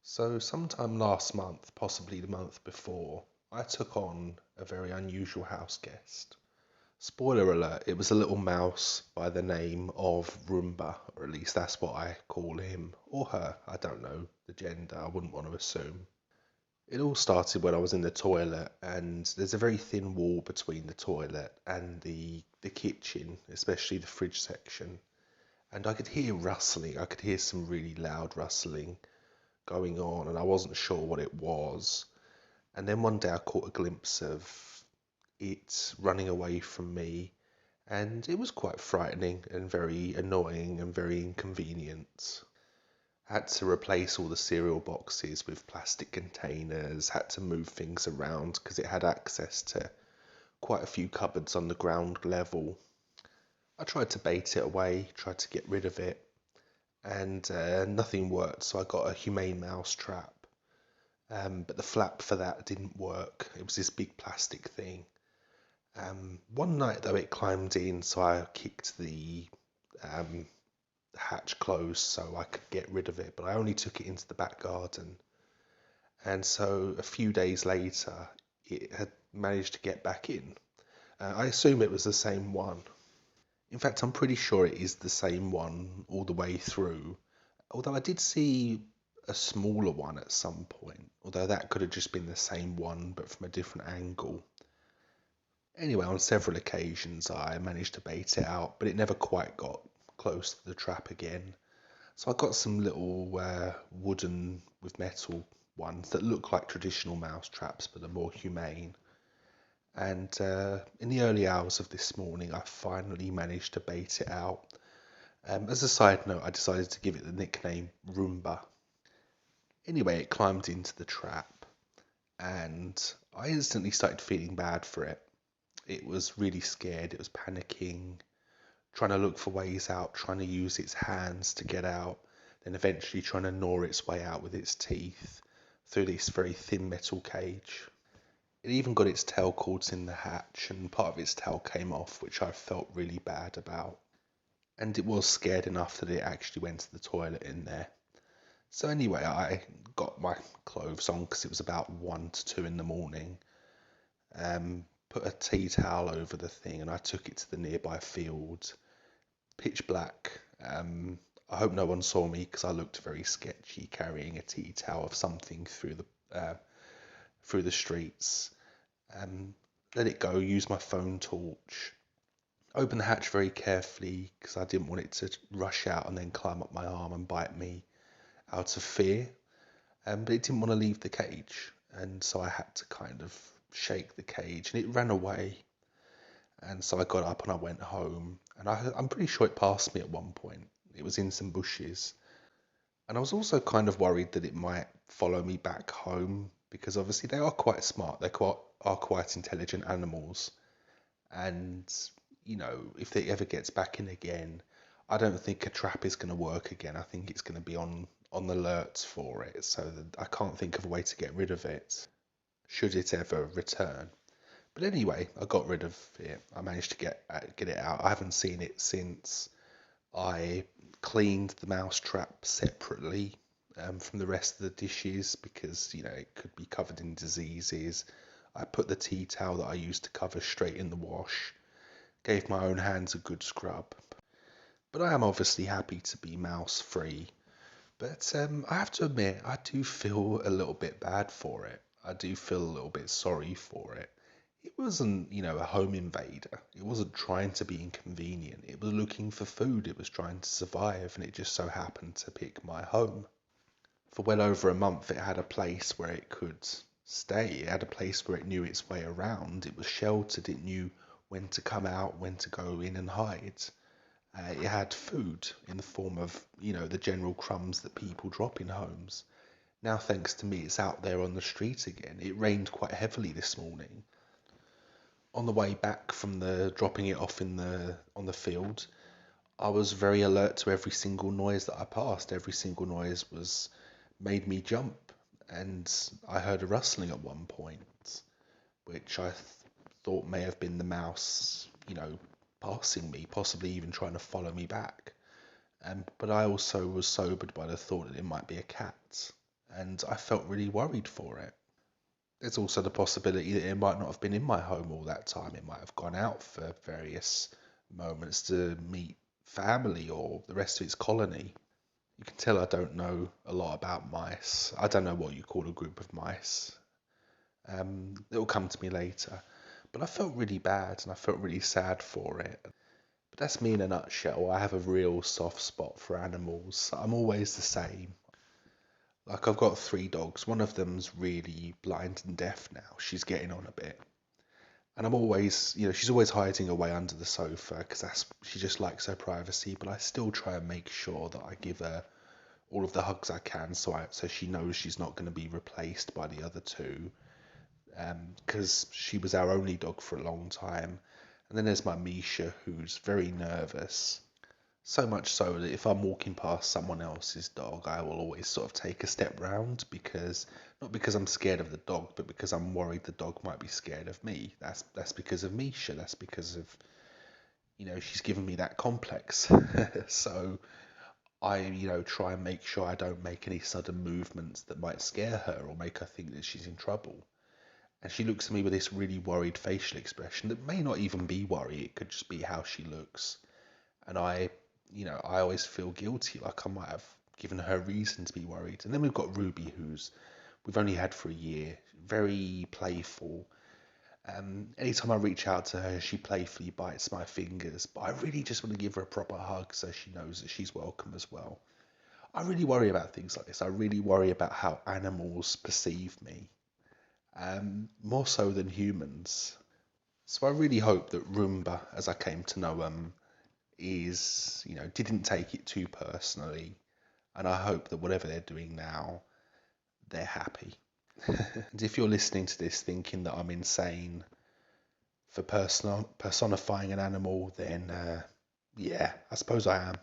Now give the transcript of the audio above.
So, sometime last month, possibly the month before, I took on a very unusual house guest. Spoiler alert, it was a little mouse by the name of Roombah, or at least that's what I call him, or her. I don't know the gender, I wouldn't want to assume. It all started when I was in the toilet, and there's a very thin wall between the toilet and the kitchen, especially the fridge section. And I could hear rustling, I could hear some really loud rustling going on, and I wasn't sure what it was. And then one day I caught a glimpse of it running away from me, and it was quite frightening and very annoying and very inconvenient. Had to replace all the cereal boxes with plastic containers, had to move things around because it had access to quite a few cupboards on the ground level. I tried to bait it away, tried to get rid of it, and nothing worked, so I got a humane mouse trap. But the flap for that didn't work. It was this big plastic thing. One night though, it climbed in, so I kicked the um, hatch closed so I could get rid of it. But I only took it into the back garden, and so a few days later, it had managed to get back in. I assume it was the same one. In fact, I'm pretty sure it is the same one all the way through. Although I did see a smaller one at some point, although that could have just been the same one but from a different angle. Anyway, on several occasions I managed to bait it out, but it never quite got close to the trap again. So I got some little wooden with metal ones that look like traditional mouse traps but are more humane. And in the early hours of this morning, I finally managed to bait it out. As a side note, I decided to give it the nickname Roombah. Anyway, it climbed into the trap, and I instantly started feeling bad for it. It was really scared, it was panicking, trying to look for ways out, trying to use its hands to get out, then eventually trying to gnaw its way out with its teeth through this very thin metal cage. It even got its tail caught in the hatch, and part of its tail came off, which I felt really bad about. And it was scared enough that it actually went to the toilet in there. So anyway, I got my clothes on because it was about 1 to 2 in the morning. Put a tea towel over the thing, and I took it to the nearby field. Pitch black. I hope no one saw me because I looked very sketchy carrying a tea towel of something through the streets. Um, Let it go. Use my phone torch. Open the hatch very carefully because I didn't want it to rush out and then climb up my arm and bite me out of fear. But it didn't want to leave the cage, and so I had to kind of shake the cage, and it ran away. And so I got up and I went home, and I'm pretty sure it passed me at one point. It was in some bushes, and I was also kind of worried that it might follow me back home because obviously they are quite smart. Are quite intelligent animals, and if it ever gets back in again, I don't think a trap is going to work again. I think it's going to be on alerts for it, so that I can't think of a way to get rid of it should it ever return. But anyway, I got rid of it. I managed to get it out. I haven't seen it since. I cleaned the mouse trap separately from the rest of the dishes because it could be covered in diseases. I put the tea towel that I used to cover straight in the wash. Gave my own hands a good scrub. But I am obviously happy to be mouse free. But I have to admit, I do feel a little bit bad for it. I do feel a little bit sorry for it. It wasn't, a home invader. It wasn't trying to be inconvenient. It was looking for food. It was trying to survive, and it just so happened to pick my home. For well over a month, it had a place where it could stay. It had a place where it knew its way around. It was sheltered. It knew when to come out, when to go in and hide. It had food in the form of, the general crumbs that people drop in homes. Now, thanks to me, it's out there on the street again. It rained quite heavily this morning. On the way back from the dropping it off on the field, I was very alert to every single noise that I passed. Every single noise was made me jump, and I heard a rustling at one point, which I thought may have been the mouse, passing me, possibly even trying to follow me back. But I also was sobered by the thought that it might be a cat. and I felt really worried for it. There's also the possibility that it might not have been in my home all that time. It might have gone out for various moments to meet family or the rest of its colony. You can tell I don't know a lot about mice. I don't know what you call a group of mice. It'll come to me later. But I felt really bad and I felt really sad for it. But that's me in a nutshell. I have a real soft spot for animals. I'm always the same. Like, I've got 3 dogs. One of them's really blind and deaf now. She's getting on a bit. And I'm always, she's always hiding away under the sofa because she just likes her privacy. But I still try and make sure that I give her all of the hugs I can, so she knows she's not going to be replaced by the other 2. Because she was our only dog for a long time. And then there's my Misha, who's very nervous. So much so that if I'm walking past someone else's dog, I will always sort of take a step round not because I'm scared of the dog, but because I'm worried the dog might be scared of me. That's because of Misha. That's because of, she's given me that complex. So I, try and make sure I don't make any sudden movements that might scare her or make her think that she's in trouble. And she looks at me with this really worried facial expression that may not even be worry. It could just be how she looks. And I always feel guilty, like I might have given her reason to be worried. And then we've got Ruby, who's we've only had for a year, very playful. Anytime I reach out to her, she playfully bites my fingers, but I really just want to give her a proper hug so she knows that she's welcome as well. I really worry about things like this. I really worry about how animals perceive me, more so than humans. So I really hope that Roomba, as I came to know him, didn't take it too personally. And I hope that whatever they're doing now, they're happy. And if you're listening to this thinking that I'm insane for personifying an animal, then yeah, I suppose I am.